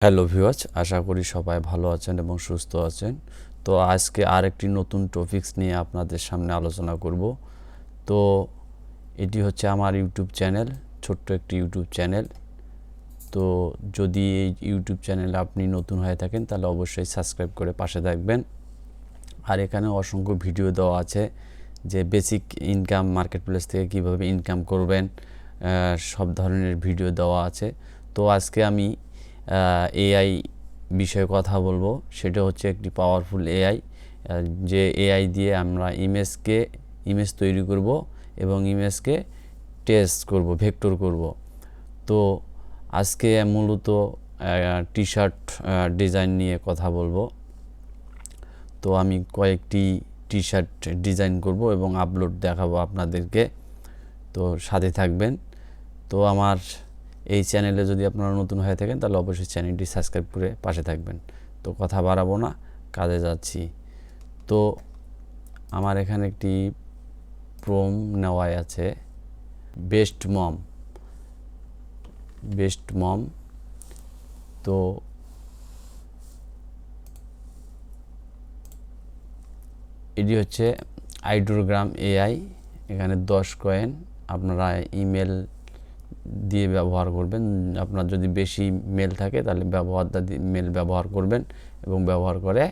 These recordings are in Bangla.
হ্যালো ভিউয়ার্স, আশা করি সবাই ভালো আছেন এবং সুস্থ আছেন। তো আজকে আরেকটি নতুন টপিকস নিয়ে আপনাদের সামনে আলোচনা করব। তো এটি হচ্ছে আমার ইউটিউব চ্যানেল, ছোট্ট একটি ইউটিউব চ্যানেল। তো যদি এই ইউটিউব চ্যানেলে আপনি নতুন হয়ে থাকেন তাহলে অবশ্যই সাবস্ক্রাইব করে পাশে থাকবেন। আর এখানে অসংখ্য ভিডিও দেওয়া আছে যে বেসিক ইনকাম মার্কেট প্লেস থেকে কীভাবে ইনকাম করবেন, সব ধরনের ভিডিও দেওয়া আছে। তো আজকে আমি এআই বিষয়ে কথা বলবো। সেটা হচ্ছে একটি পাওয়ারফুল এআই, যে এআই দিয়ে আমরা ইমেজ তৈরি করব এবং ইমেজকে টেস্ট করব, ভেক্টর করব। তো আজকে মূলত টি শার্ট ডিজাইন নিয়ে কথা বলবো। তো আমি কয়েকটি টি শার্ট ডিজাইন করব এবং আপলোড দেখাবো আপনাদেরকে। তো সাথে থাকবেন। তো আমার এই চ্যানেলে যদি আপনারা নতুন হয়ে থাকেন তাহলে অবশ্যই চ্যানেলটি সাবস্ক্রাইব করে পাশে থাকবেন। তো কথা বাড়াবো না, কাজে যাচ্ছি। তো আমার এখানে একটি প্রম নেওয়া আছে, বেস্ট মম। তো এটি হচ্ছে আইড্রোগ্রাম এআই। এখানে 10 কয়েন। আপনারা ইমেল দিয়ে ব্যবহার করবেন। আপনার যদি বেশি মেল থাকে তাহলে মেল ব্যবহার করবেন এবং ব্যবহার করে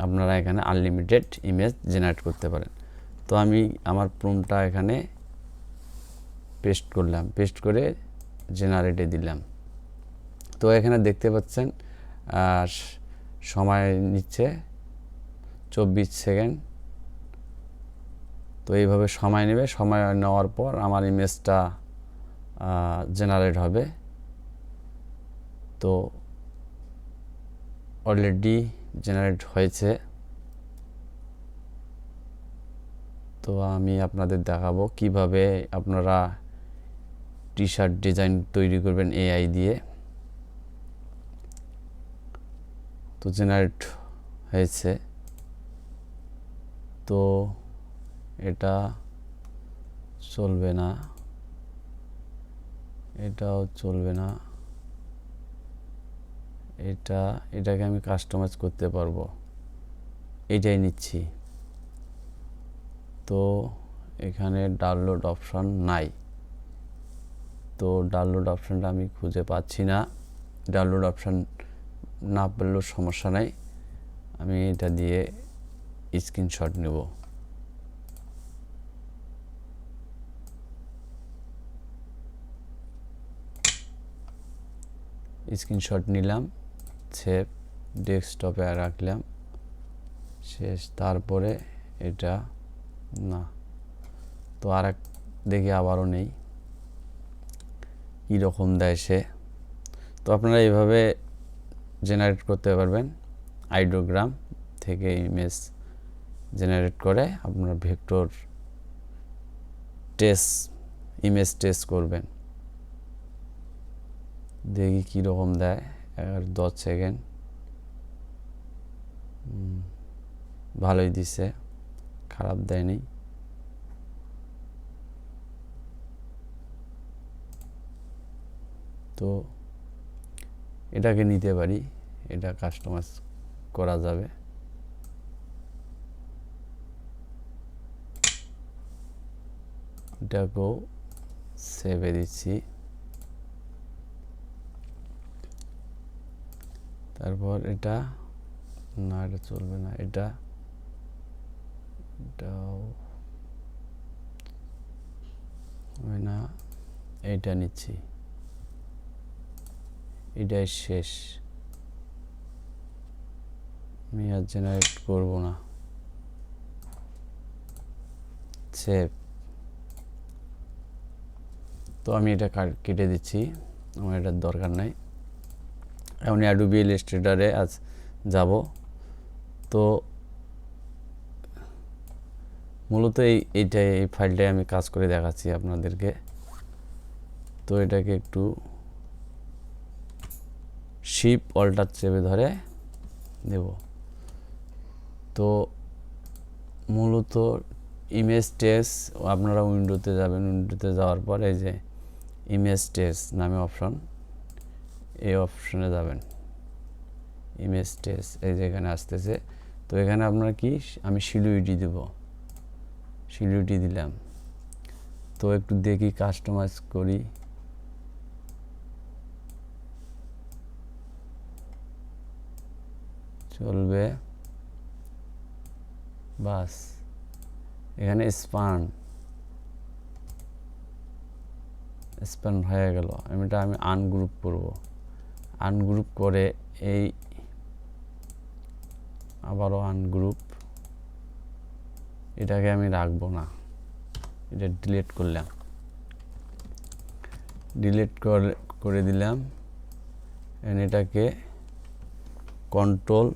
আপনারা এখানে আনলিমিটেড ইমেজ জেনারেট করতে পারেন। তো আমি আমার প্রম্পটটা এখানে পেস্ট করলাম, পেস্ট করে জেনারেটে দিলাম। তো এখানে দেখতে পাচ্ছেন সময় নিচ্ছে 24 সেকেন্ড। তো এইভাবে সময় নেবে। সময় নেওয়ার পর আমার ইমেজটা জেনারেট হবে। তো অলরেডি জেনারেট হয়েছে। তো আমি আপনাদের দেখাবো কিভাবে আপনারা টি শার্ট ডিজাইন তৈরি করবেন এআই দিয়ে। তো জেনারেট হয়েছে। তো এটা চলবে না, এটাও চলবে না, এটাকে আমি কাস্টমাইজ করতে পারবো, এটাই নিচ্ছি। তো এখানে ডাউনলোড অপশন নাই। তো ডাউনলোড অপশানটা আমি খুঁজে পাচ্ছি না। ডাউনলোড অপশান না পেলেও সমস্যা নাই, আমি এটা দিয়ে স্ক্রিনশট নেব। স্ক্রিনশট নিলাম, সেভ, ডেস্কটপে রাখলাম, শেষ। তারপরে এটা না। তো দেখি আবারও নেই, কীরকম দেয় সে। তো আপনারা এইভাবে জেনারেট করতে পারবেন। আইড্রোগ্রাম থেকে ইমেজ জেনারেট করে আপনারা ভেক্টর ইমেজ টেস্ট করবেন। দেখি কীরকম দেয়। 10 সেকেন্ড, ভালোই দিছে, খারাপ দেয়নি। তো এটাকে নিতে পারি, এটা কাস্টমাইজ করা যাবে। এটাকেও সেভে দিচ্ছি। তারপর এটা না, এটা চলবে না, এটাও হয় না, এইটা নিচ্ছি, এটাই শেষ। আমি আর জেনারেট করবো না, সেভ। তো আমি এটা কেটে দিচ্ছি, আমার এটার দরকার নাই। এখন অ্যাডোবি ইলাস্ট্রেটরে যাব। তো মূলত এই ফাইলটাই আমি কাজ করে দেখাচ্ছি আপনাদেরকে। তো এটাকে একটু শিপ অল্টার চেপে ধরে দেব। তো মূলত ইমেজ টেস্ট, আপনারা উইন্ডোতে যাবেন, উইন্ডোতে যাওয়ার পর এই যে ইমেজ টেস্ট নামে অপশন, এই অপশনে যাবেন, ইমেজ টেস্ট, এই যে এখানে আসতেছে। তো এখানে আপনার কি আমি সিলুইটি দেব, সিলুইটি দিলাম। তো একটু দেখি কাস্টমাইজ করি। চলবে, বাস। এখানে স্পান হয়ে গেল। আমি আনগ্রুপ করব, আনগ্রুপ করে এই আবারও আনগ্রুপ, এটাকে আমি রাখবো না, এটা ডিলিট করলাম, ডিলিট করে দিলাম। এটাকে কন্ট্রোল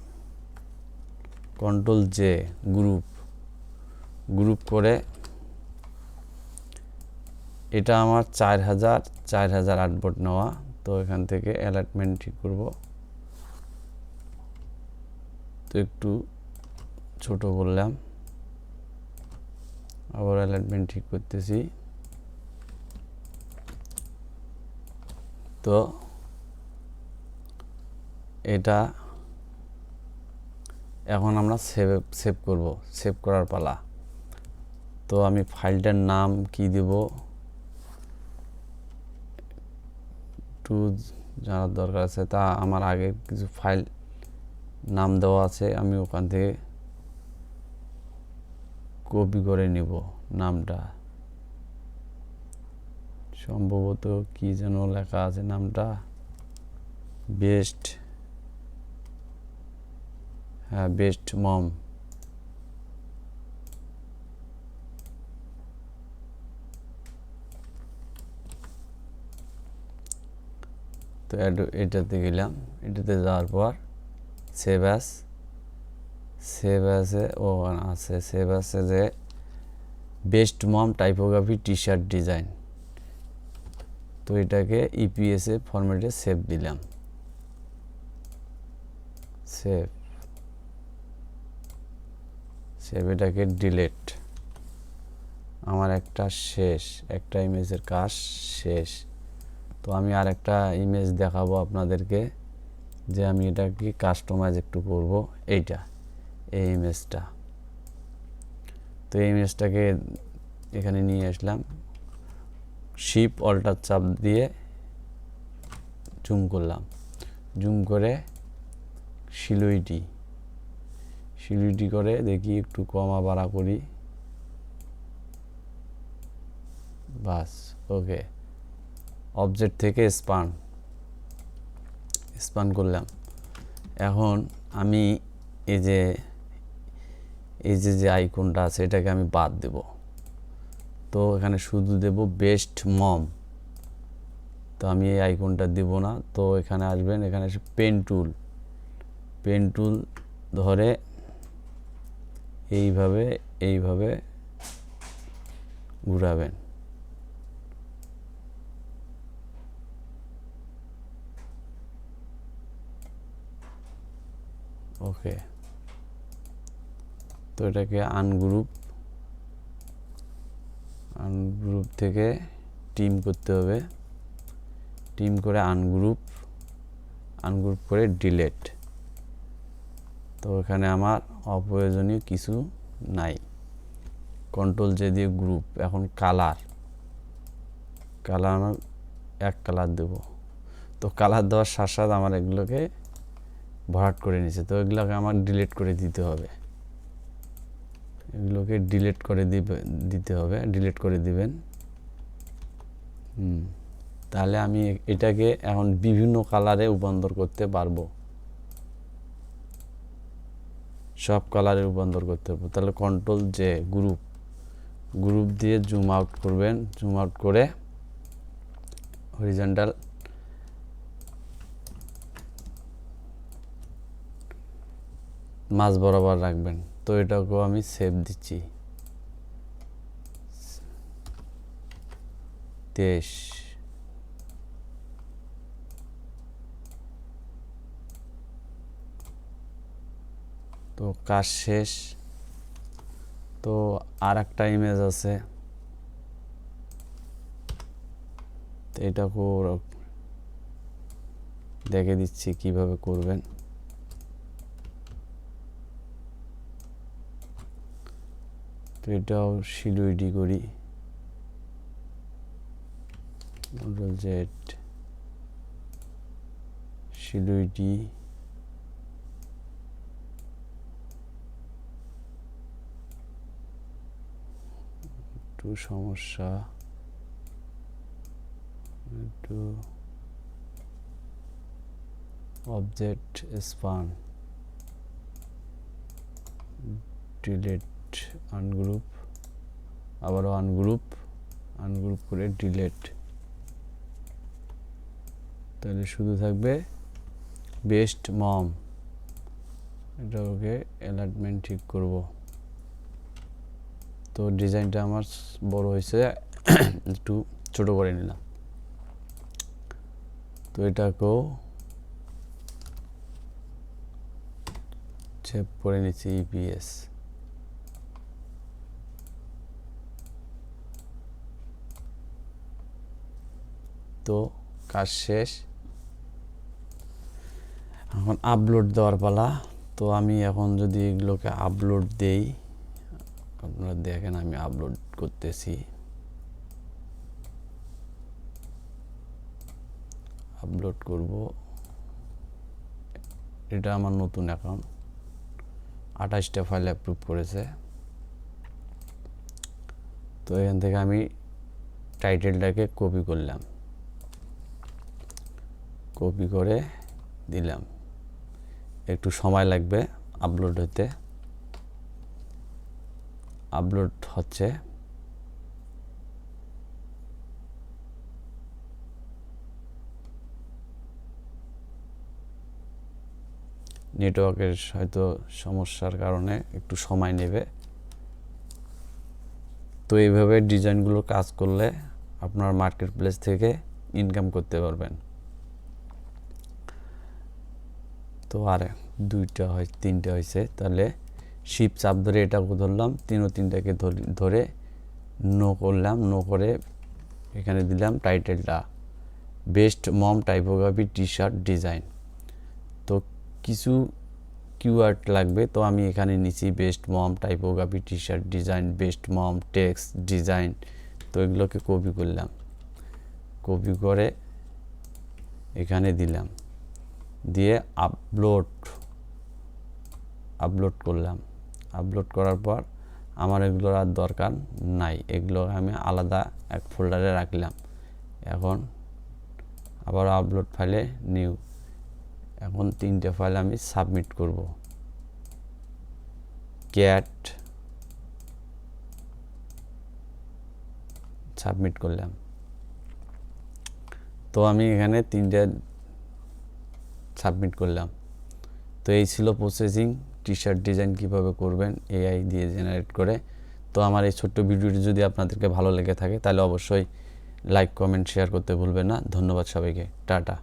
জে, গ্রুপ করে এটা আমার 4008 ভোল্ট নেওয়া। তো এখান থেকে অ্যালাইনমেন্ট ঠিক করব, তো একটু ছোট করলাম, আবার অ্যালাইনমেন্ট ঠিক করতেছি। তো এটা এখন আমরা সেভ করব, সেভ করার পালা। তো আমি ফাইলটার নাম কি দেব একটু জানার দরকার আছে। তা আমার আগে কিছু ফাইল নাম দেওয়া আছে, আমি ওখান থেকে কপি করে নিব নামটা। সম্ভবত কি যেন লেখা আছে নামটা, বেস্ট, হ্যাঁ বেস্ট মম। তো এটাতে গেলাম, এটাতে যাওয়ার পর সেভ অ্যাসে ও আছে, সেভ অ্যাসে যে best mom typography T shirt design. তো এটাকে ইপিএসএ ফরম্যাটে সেভ দিলাম, সেভ, এটাকে ডিলিট। আমার একটা ইমেজের কাজ শেষ। তো আমি আর একটা ইমেজ দেখাবো আপনাদেরকে, যে আমি এটাকে কাস্টমাইজ একটু করব, এই ইমেজটা। তো এই ইমেজটাকে এখানে নিয়ে আসলাম, শিপ অল্টার চাপ দিয়ে জুম করলাম, জুম করে সিলুইটি করে দেখি একটু কমা বাড়া করি, বাস ওকে। অবজেক্ট থেকে স্পান করলাম। এখন আমি এই যে আইকনটা আছে এটাকে আমি বাদ দেব। তো এখানে শুধু দেব বেস্ট মম। তো আমি এই আইকনটা দেব না। তো এখানে আসবেন, এখানে এসে পেন টুল ধরে এইভাবে ঘুরাবেন। ওকে। তো এটাকে আনগ্রুপ থেকে টিম করতে হবে, টিম করে আনগ্রুপ করে ডিলিট। তো এখানে আমার অপ্রয়োজনীয় কিছু নাই। কন্ট্রোল জে দিয়ে গ্রুপ। এখন কালার আমার এক কালার দেব। তো কালার দেওয়ার সাথে সাথে আমার এগুলোকে ভরাট করে নিছে। তো এগুলোকে আমার ডিলিট করে দিতে হবে, এগুলোকে ডিলিট করে ডিলিট করে দিবেন। তাহলে আমি এটাকে এখন বিভিন্ন কালারে রূপান্তর করতে পারবো, সব কালারে রূপান্তর করতে পারবো। তাহলে কন্ট্রোল জে গ্রুপ দিয়ে জুম আউট করবেন, জুম আউট করে হরিজন্টাল মাঝ বরাবর রাখবেন। তো এটাকেও আমি সেভ দিচ্ছি, 23। তো কাজ শেষ। তো আর একটা ইমেজ আছে, তো এটাকেও দেখে দিচ্ছি কিভাবে করবেন। তো এটাও শিলুইডি করি, Ctrl Z, শিলুইডি, একটু সমস্যা, একটু অবজেক্ট স্পান, ডিলিট, আনগ্রুপ, আবারও আনগ্রুপ করে ডিলিট। তাহলে শুধু থাকবে বেস্ট মম। এটা ওকে অ্যালাইনমেন্ট ঠিক করব। তো ডিজাইনটা আমার বড় হয়েছে, একটু ছোট করে নিলাম। তো এটাকেও সেভ করে নিচ্ছি ইপিএস। তো কাজ শেষ, এখন আপলোড দেওয়ার পালা। তো আমি এখন যদি এগুলোকে আপলোড দেই, আপনারা দেখেন আমি আপলোড করতেছি। আপলোড করব, এটা আমার নতুন অ্যাকাউন্ট, 28টা ফাইল অ্যাপ্রুভ করেছে। তো এখান থেকে আমি টাইটেলটাকে কপি করলাম, কপি করে দিলাম। একটু সময় লাগবে আপলোড হতে, আপলোড হচ্ছে। নেটওয়ার্কের হয়তো সমস্যার কারণে একটু সময় নেবে। তো এইভাবে ডিজাইনগুলো কাজ করলে আপনার মার্কেট প্লেস থেকে ইনকাম করতে পারবেন। তো আর 2টা হয় 3টা হয়েছে, তাহলে শিপ চাপ ধরে এটাকে ধরলাম, তিনটাকে ধরে নো করলাম, নো করে এখানে দিলাম টাইটেলটা best mom typography T shirt design. তো কিছু কিওয়ার্ড লাগবে, তো আমি এখানে নিচ্ছি best mom typography T shirt design, best mom text design. তো এগুলোকে কপি করলাম, কপি করে এখানে দিলাম, দিয়ে আপলোড করলাম। আপলোড করার পর আমার এগুলোর আর দরকার নাই, এগুলো আমি আলাদা এক ফোল্ডারে রাখলাম। এখন আবার আপলোড ফাইলে নিউ, এখন 3টে ফাইল আমি সাবমিট করব। ক্যাট সাবমিট করলাম। তো আমি এখানে 3টে সাবমিট করলাম। তো এই ছিল প্রসেসিং, টি শার্ট ডিজাইন কীভাবে করবেন এআই দিয়ে জেনারেট করে। তো আমার এই ছোট্ট ভিডিওটি যদি আপনাদেরকে ভালো লেগে থাকে তাহলে অবশ্যই লাইক, কমেন্ট, শেয়ার করতে ভুলবেন না। ধন্যবাদ সবাইকে, টাটা।